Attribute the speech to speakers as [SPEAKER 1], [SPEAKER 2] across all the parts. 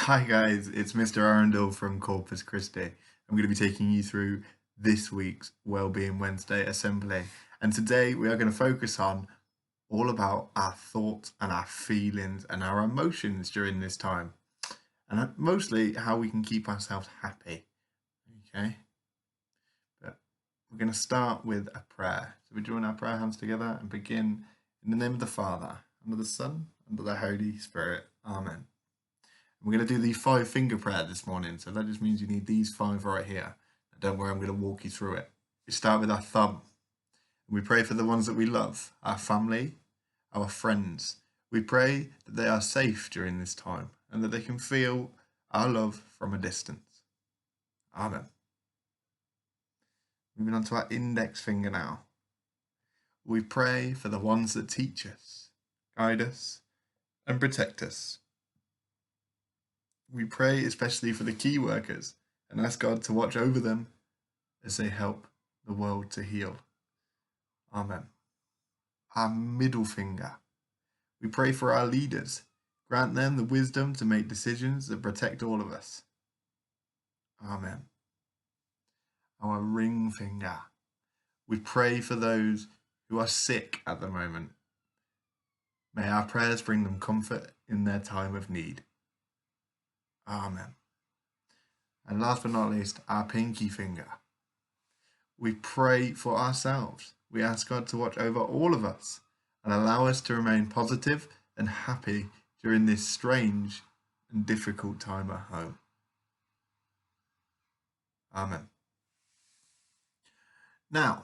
[SPEAKER 1] Hi guys, it's Mr Arundel from Corpus Christi. I'm going to be taking you through this week's Wellbeing Wednesday assembly. And today we are going to focus on all about our thoughts and our feelings and our emotions during this time. And mostly how we can keep ourselves happy. Okay? But we're going to start with a prayer. So we join our prayer hands together and begin in the name of the Father, and of the Son, and of the Holy Spirit. Amen. We're going to do the 5-finger prayer this morning, so that just means you need these 5 right here. And don't worry, I'm going to walk you through it. We start with our thumb. We pray for the ones that we love, our family, our friends. We pray that they are safe during this time and that they can feel our love from a distance. Amen. Moving on to our index finger now. We pray for the ones that teach us, guide us, and protect us. We pray especially for the key workers and ask God to watch over them as they help the world to heal. Amen. Our middle finger. We pray for our leaders. Grant them the wisdom to make decisions that protect all of us. Amen. Our ring finger. We pray for those who are sick at the moment. May our prayers bring them comfort in their time of need. Amen. And last but not least, our pinky finger. We pray for ourselves. We ask God to watch over all of us and allow us to remain positive and happy during this strange and difficult time at home. Amen. Now,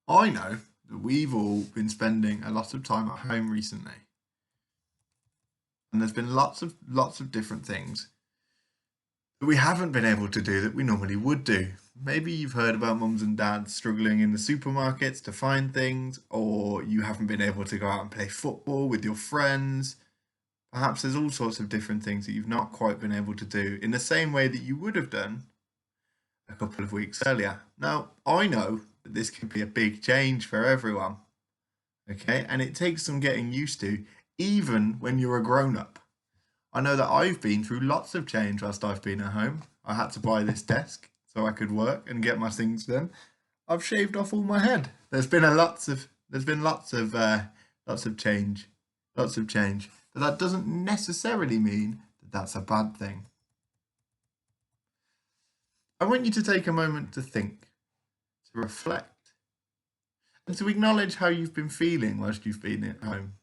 [SPEAKER 1] I know that we've all been spending a lot of time at home recently. And there's been lots of different things that we haven't been able to do that we normally would do. Maybe you've heard about mums and dads struggling in the supermarkets to find things, or you haven't been able to go out and play football with your friends. Perhaps there's all sorts of different things that you've not quite been able to do in the same way that you would have done a couple of weeks earlier. Now, I know that this could be a big change for everyone, okay? And it takes some getting used to, even when you're a grown-up. I know that I've been through lots of change whilst I've been at home. I had to buy this desk so I could work and get my things done. I've shaved off all my head. There's been lots of change, but that doesn't necessarily mean that that's a bad thing. I want you to take a moment to think, to reflect, and to acknowledge how you've been feeling whilst you've been at home.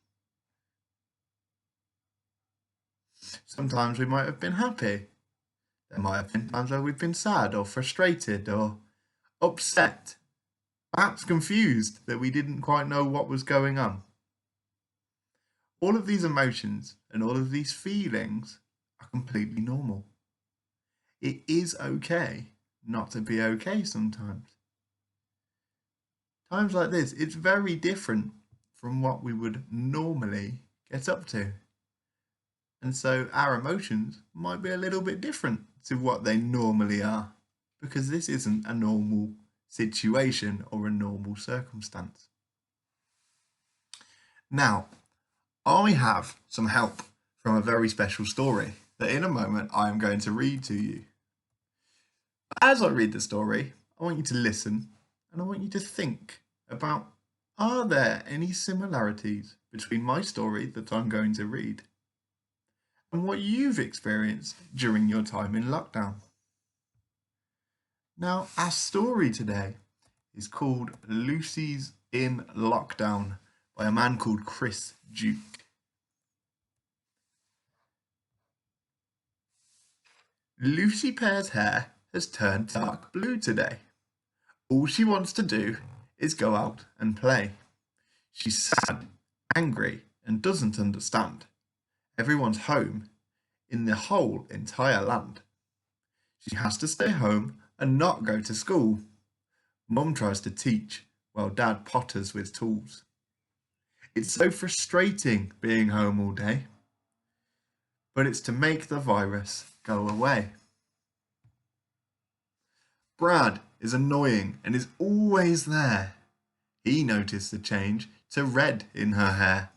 [SPEAKER 1] Sometimes we might have been happy. There might have been times where we've been sad or frustrated or upset, perhaps confused that we didn't quite know what was going on. All of these emotions and all of these feelings are completely normal. It is okay not to be okay sometimes. Times like this, it's very different from what we would normally get up to. And so our emotions might be a little bit different to what they normally are, because this isn't a normal situation or a normal circumstance. Now, I have some help from a very special story that in a moment I am going to read to you. As I read the story, I want you to listen and I want you to think about, are there any similarities between my story that I'm going to read and what you've experienced during your time in lockdown? Now, our story today is called Lucy's in Lockdown by a man called Chris Duke. Lucy Pear's hair has turned dark blue today. All she wants to do is go out and play. She's sad, angry, and doesn't understand. Everyone's home in the whole entire land. She has to stay home and not go to school. Mum tries to teach while Dad potters with tools. It's so frustrating being home all day, but it's to make the virus go away. Brad is annoying and is always there. He noticed the change to red in her hair.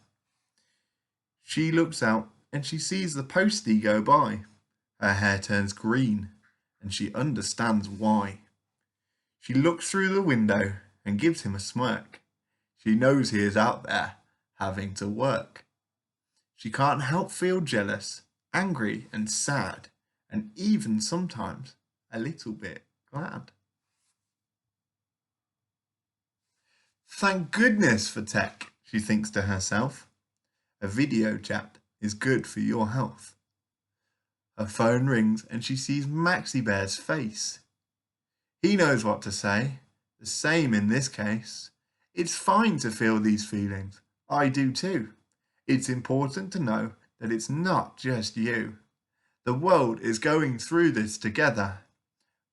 [SPEAKER 1] She looks out and she sees the postie go by. Her hair turns green, and she understands why. She looks through the window and gives him a smirk. She knows he is out there, having to work. She can't help feel jealous, angry and sad, and even sometimes a little bit glad. Thank goodness for tech, she thinks to herself. A video chat is good for your health. Her phone rings and she sees Maxi Bear's face. He knows what to say, the same in this case. It's fine to feel these feelings. I do too. It's important to know that it's not just you. The world is going through this together.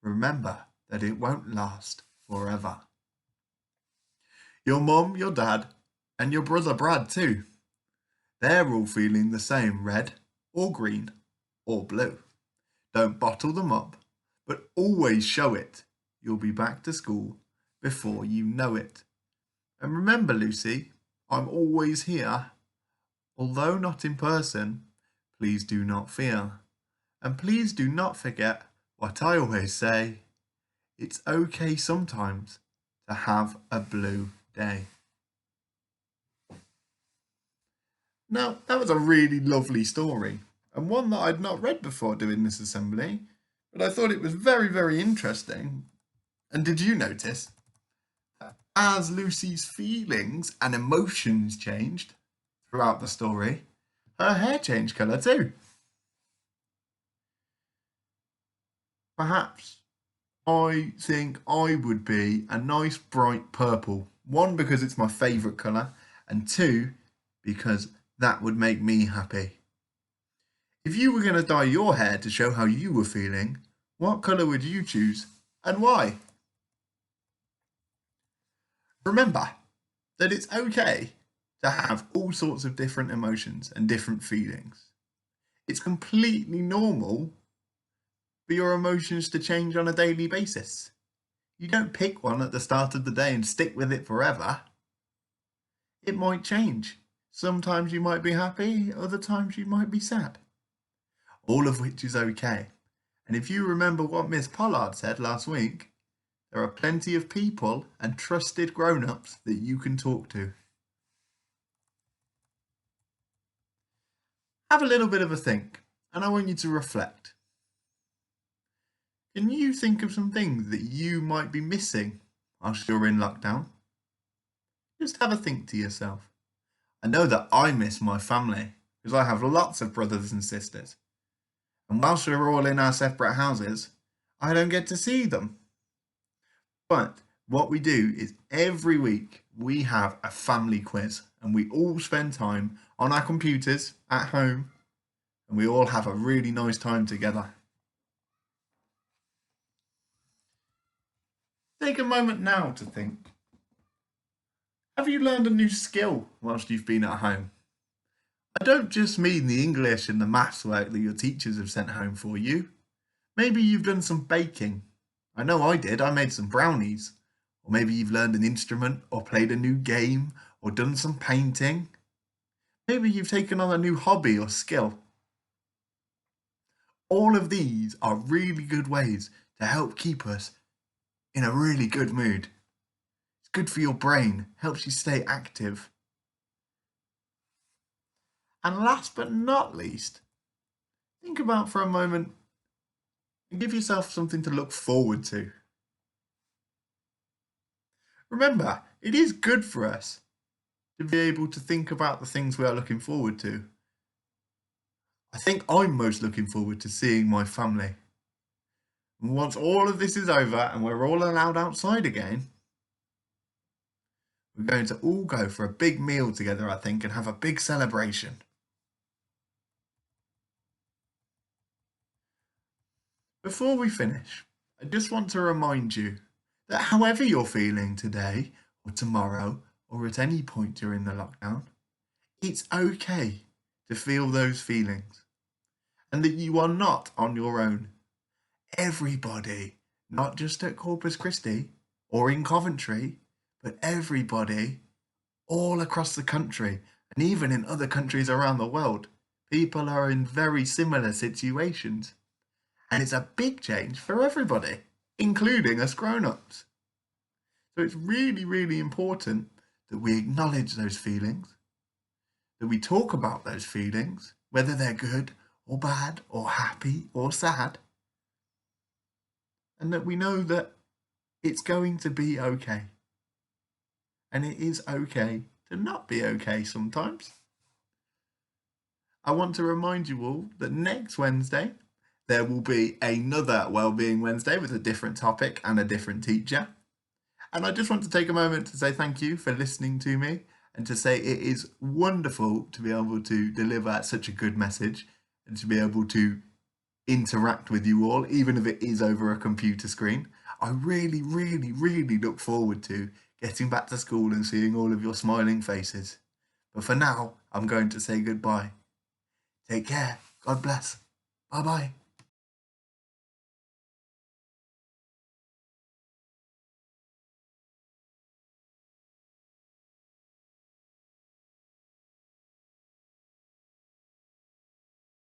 [SPEAKER 1] Remember that it won't last forever. Your mum, your dad, and your brother Brad too. They're all feeling the same, red or green or blue. Don't bottle them up, but always show it. You'll be back to school before you know it. And remember, Lucy, I'm always here. Although not in person, please do not fear. And please do not forget what I always say. It's okay sometimes to have a blue day. Now, that was a really lovely story, and one that I'd not read before doing this assembly, but I thought it was very, very interesting. And did you notice, as Lucy's feelings and emotions changed throughout the story, her hair changed colour too? Perhaps I think I would be a nice bright purple. One, because it's my favourite colour, and two, because that would make me happy. If you were going to dye your hair to show how you were feeling, what colour would you choose and why? Remember that it's okay to have all sorts of different emotions and different feelings. It's completely normal for your emotions to change on a daily basis. You don't pick one at the start of the day and stick with it forever. It might change. Sometimes you might be happy, other times you might be sad. All of which is okay. And if you remember what Miss Pollard said last week, there are plenty of people and trusted grown-ups that you can talk to. Have a little bit of a think, and I want you to reflect. Can you think of some things that you might be missing whilst you're in lockdown? Just have a think to yourself. I know that I miss my family because I have lots of brothers and sisters. And whilst we're all in our separate houses, I don't get to see them. But what we do is every week we have a family quiz and we all spend time on our computers at home and we all have a really nice time together. Take a moment now to think. Have you learned a new skill whilst you've been at home? I don't just mean the English and the maths work that your teachers have sent home for you. Maybe you've done some baking. I know I did, I made some brownies. Or maybe you've learned an instrument or played a new game or done some painting. Maybe you've taken on a new hobby or skill. All of these are really good ways to help keep us in a really good mood. It's good for your brain, helps you stay active. And last but not least, think about for a moment and give yourself something to look forward to. Remember, it is good for us to be able to think about the things we are looking forward to. I think I'm most looking forward to seeing my family. And once all of this is over and we're all allowed outside again, we're going to all go for a big meal together, I think, and have a big celebration. Before we finish, I just want to remind you that however you're feeling today or tomorrow or at any point during the lockdown, it's okay to feel those feelings and that you are not on your own. Everybody, not just at Corpus Christi or in Coventry, but everybody all across the country and even in other countries around the world, people are in very similar situations. And it's a big change for everybody, including us grown-ups. So it's really, really important that we acknowledge those feelings, that we talk about those feelings, whether they're good or bad or happy or sad, and that we know that it's going to be okay. And it is okay to not be okay sometimes. I want to remind you all that next Wednesday, there will be another Wellbeing Wednesday with a different topic and a different teacher. And I just want to take a moment to say thank you for listening to me and to say it is wonderful to be able to deliver such a good message and to be able to interact with you all, even if it is over a computer screen. I really, really, really look forward to getting back to school and seeing all of your smiling faces. But for now, I'm going to say goodbye. Take care. God bless. Bye-bye.